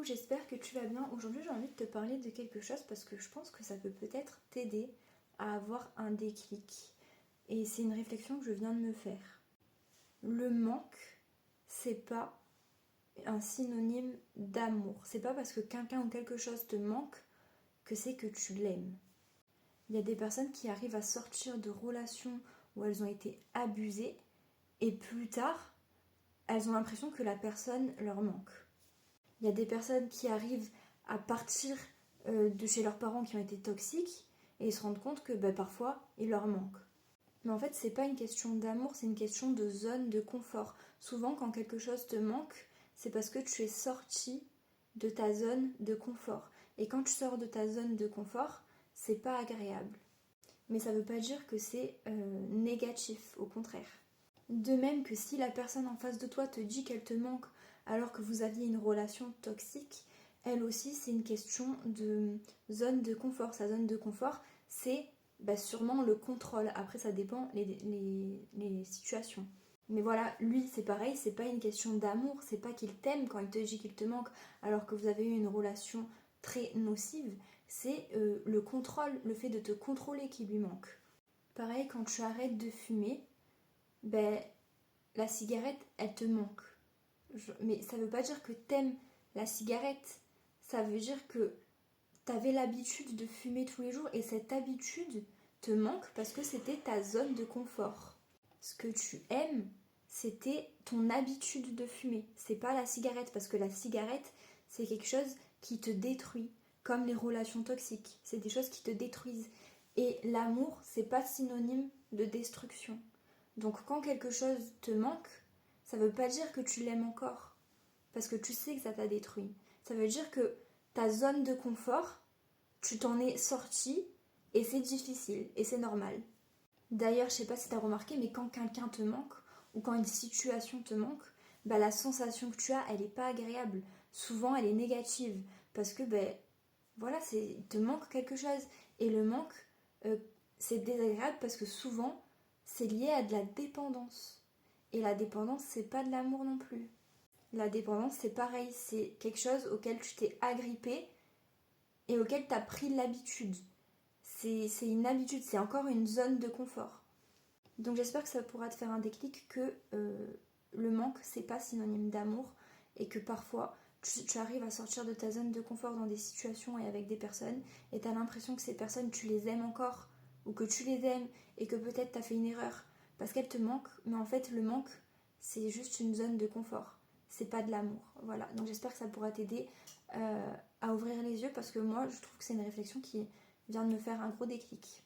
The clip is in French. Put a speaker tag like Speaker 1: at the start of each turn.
Speaker 1: coucou, j'espère que tu vas bien. Aujourd'hui, j'ai envie de te parler de quelque chose parce que je pense que ça peut peut-être t'aider à avoir un déclic. Et c'est une réflexion que je viens de me faire. Le manque, c'est pas un synonyme d'amour. C'est pas parce que quelqu'un ou quelque chose te manque que c'est que tu l'aimes. Il y a des personnes qui arrivent à sortir de relations où elles ont été abusées et plus tard, elles ont l'impression que la personne leur manque. Il y a des personnes qui arrivent à partir de chez leurs parents qui ont été toxiques et ils se rendent compte que parfois il leur manque. Mais en fait, c'est pas une question d'amour, c'est une question de zone de confort. Souvent, quand quelque chose te manque, c'est parce que tu es sorti de ta zone de confort. Et quand tu sors de ta zone de confort, c'est pas agréable. Mais ça veut pas dire que c'est négatif, au contraire. De même que si la personne en face de toi te dit qu'elle te manque alors que vous aviez une relation toxique, elle aussi c'est une question de zone de confort. Sa zone de confort, c'est sûrement le contrôle. Après ça dépend les situations. Mais voilà, lui c'est pareil, c'est pas une question d'amour, c'est pas qu'il t'aime quand il te dit qu'il te manque alors que vous avez eu une relation très nocive, c'est le contrôle, le fait de te contrôler qui lui manque. Pareil, quand tu arrêtes de fumer, la cigarette, elle te manque. Mais ça veut pas dire que t'aimes la cigarette. Ça veut dire que t'avais l'habitude de fumer tous les jours et cette habitude te manque parce que c'était ta zone de confort. Ce que tu aimes, c'était ton habitude de fumer. C'est pas la cigarette parce que la cigarette, c'est quelque chose qui te détruit. Comme les relations toxiques. C'est des choses qui te détruisent. Et l'amour, c'est pas synonyme de destruction. Donc quand quelque chose te manque, ça veut pas dire que tu l'aimes encore, parce que tu sais que ça t'a détruit. Ça veut dire que ta zone de confort, tu t'en es sorti et c'est difficile et c'est normal. D'ailleurs, je sais pas si t'as remarqué, mais quand quelqu'un te manque ou quand une situation te manque, la sensation que tu as, elle est pas agréable. Souvent, elle est négative parce que il te manque quelque chose et le manque, c'est désagréable parce que souvent c'est lié à de la dépendance. Et la dépendance, c'est pas de l'amour non plus. La dépendance, c'est pareil, c'est quelque chose auquel tu t'es agrippé et auquel tu as pris l'habitude. C'est une habitude, c'est encore une zone de confort. Donc j'espère que ça pourra te faire un déclic que le manque, c'est pas synonyme d'amour et que parfois tu arrives à sortir de ta zone de confort dans des situations et avec des personnes et tu as l'impression que ces personnes, tu les aimes encore ou que tu les aimes et que peut-être tu as fait une erreur parce qu'elles te manquent, mais en fait le manque c'est juste une zone de confort, c'est pas de l'amour. Voilà, donc j'espère que ça pourra t'aider à ouvrir les yeux parce que moi je trouve que c'est une réflexion qui vient de me faire un gros déclic.